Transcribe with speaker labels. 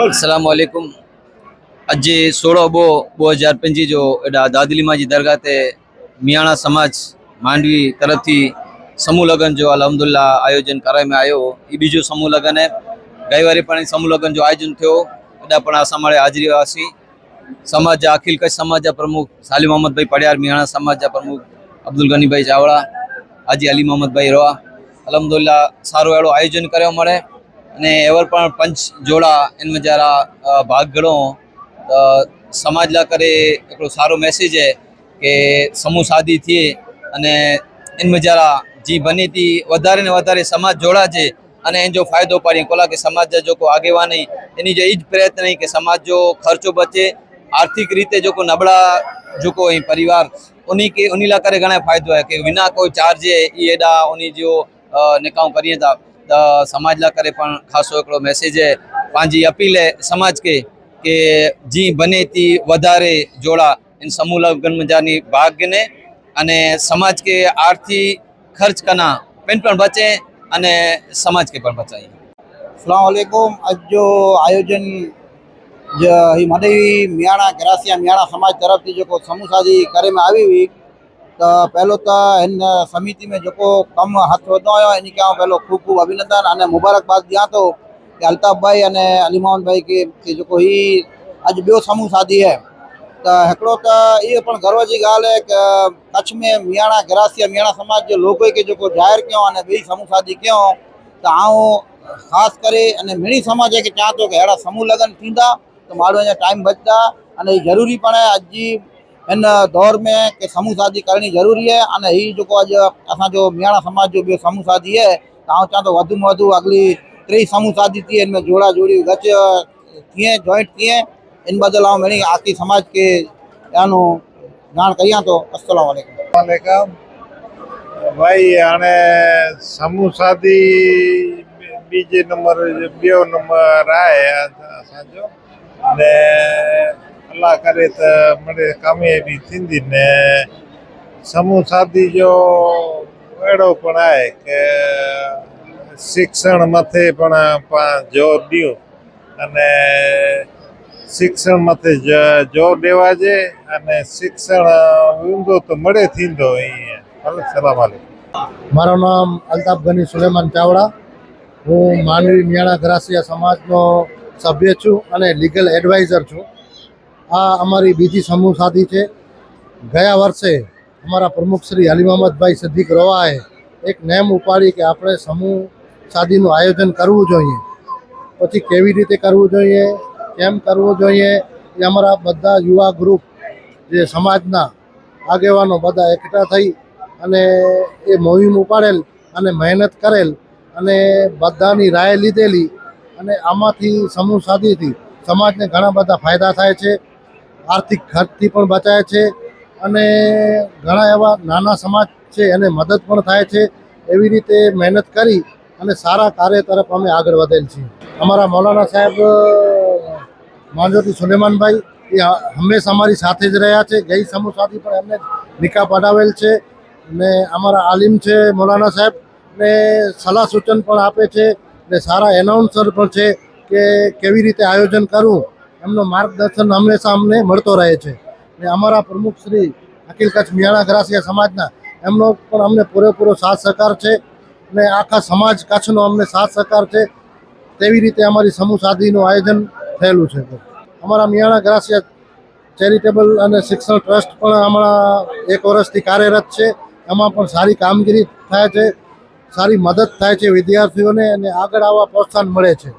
Speaker 1: अस्सलामुअलैकुम। अज 16/2/2025 जो एडा दादलीमा जी दरगाह ते मियाणा समाज मांडवी तरफ थी समूह लगन जो अलहमदुल्ला आयोजन कराए में आयो। ये बीजो समूह लगन है। गई वारी पण समूह लगन जो आयोजन थयो एडा पण असां माळे हाजरी वासी समाज जा अखिल कच्छ समाज जा प्रमुख सालिम मोहम्मद भाई पड़ियार, मियाणा समाज जा प्रमुख अब्दुल गनी भाई चावड़ा, हाजी अली मोहम्मद भाई रोआ। अलहमदुल्ला सारो एड़ो आयोजन कर्यो मळे અને એવર પણ પંચ જોડા इनमें जरा भाग घणो समाज ला करे हिकिड़ो सारो मैसेज है कि समूह शादी थिए अने इनमें जरा जी बने थी वधारे ने वधारे समाज जोड़ाजे अने इन जो फायदो पाड़ी कोला के समाज जा जो आगेवान इन जो ईज प्रयत्न है कि समाज जो खर्चो बचे आर्थिक रीते जो नबड़ा जो परिवार उन्हीं ला करे घणा फायदो है कि बिना कोई चार्जे ये एडा उन्हीं जो निकाह करिए था। समाज ला करे पण खासो एकड़ो मैसेज है, पांजी अपील है समाज के कि जी बने थी वधारे जोड़ा इन समूह लगन में जानी भाग ने अने समाज के आर्थिक खर्च करना पेन पण बचे अने समाज के पण बचाई।
Speaker 2: अस्सलाम वालेकुम। आज जो आयोजन मदेवी मियाणा ग्रासिया मियाणा समाज तरफ थी जो समूह शादी करे में आई हुई तो पहलो तो इन समिति में जो कम हाथ वधायो इन पहलो खूब खूब अभिनंदन और मुबारकबाद दिया तो कि अल्ताफ भाई और अली मोहन भाई के जो ही अज बो समूह शादी है तो एकड़ो तो ये गर्व की गाल है कि कच्छ में मियाणा ग्रासिया मियाणा समाज जो लोगों के जो जाहिर क्यों बी समूह शादी क्यों तो आऊँ खास करे मिणी समाज के चाह तो कि अड़ा समूह लगन थींदा तो माण्हू अञा टाइम बचता अने जरूरी पण है अज इन दौर में कि समूह शादी करनी जरूरी है। अने ही जो अज असांजो मियाणा समाज जो बो समूह शादी है तो आऊँ चाह तो वधु में वधु अगली 3 समूह शादी थी इनमें जोड़ा जोड़ी गच थिए जॉइंट थिए इन बदल आऊँ मेरी आखिरी समाज के यानो जान करिया तो अस्सलाम वालेकुम
Speaker 3: भाई हाणे समूह शादी बीजे नंबर बियो नंबर आहे असांजो ने अल्लाह करे त मड़े कामयाबी थींदी ने समूह शादी जो अहिड़ो पण आहे कि शिक्षण मथे पण पाण जोर ॾियूं अने शिक्षण मथे जोर ॾिवाजे अने शिक्षण हूंदो त मड़े थींदो ईअं। सलाम वालेकुम।
Speaker 4: मारो नाम अल्ताफ गनी सुलेमान चावड़ा। हूँ मानवी मियाणा ग्रासिया समाजनो सभ्य छूँ अने लीगल एडवाइजर छूँ। आ अमारी बीजी समूह शादी है। गया वर्षे अमरा प्रमुख श्री अली मोहम्मद भाई सिद्दीक रोवाए एक नेम उपाड़ी कि आपणे समूह शादी आयोजन करवू जोईए, पछी केवी रीते करवू जोईए, केम करवू जोईए ए अमरा बधा युवा ग्रुप जे समाजना आगेवानो बधा एकठा थई अने ए मोहिम उपाड़ेल अने मेहनत करेल अने बधानी राय लीधेली अने आमांथी समूह शादीथी समाजने घणा बधा फायदा थाय छे, आर्थिक खर्चथी पण बचाय छे अने घणा एवा नाना समाज छे एने मदद पण थाय छे। एवी रीते मेहनत करी अने सारा कार्य तरफ अमे आगळ वधेल छीए। अमारा मौलाना साहेब मांजोती सुलेमान भाई ये हमेशा अमारी साथे ज रह्या छे। गई समूह शादी पर एमने निकाह पढ़ावेल छे ने अमारा आलिम छे मौलाना साहेब ने सलाह सूचन पण आपे छे ने सारा एनाउंसर पण छे कि केवी रीते आयोजन करવું એમનો માર્ગદર્શન હંમેશા અમને મળતો રહે છે ને અમારા પ્રમુખ શ્રી અખિલ કચ્છ મિયાણા ગ્રાસિયા સમાજના એમનો પણ અમને પૂરેપૂરો સાથ સહકાર છે ને આખા સમાજ કચ્છનો અમને સાથ સહકાર છે। તેવી રીતે અમારી સમૂહ શાદીનું આયોજન થયેલું છે। અમારા મિયાણા ગ્રાસિયા ચેરિટેબલ અને શિક્ષણ ટ્રસ્ટ પણ હમણાં 1 વર્ષથી કાર્યરત છે। એમાં પણ સારી કામગીરી થાય છે, સારી મદદ થાય છે વિદ્યાર્થીઓને અને આગળ આવવા પ્રોત્સાહન મળે છે।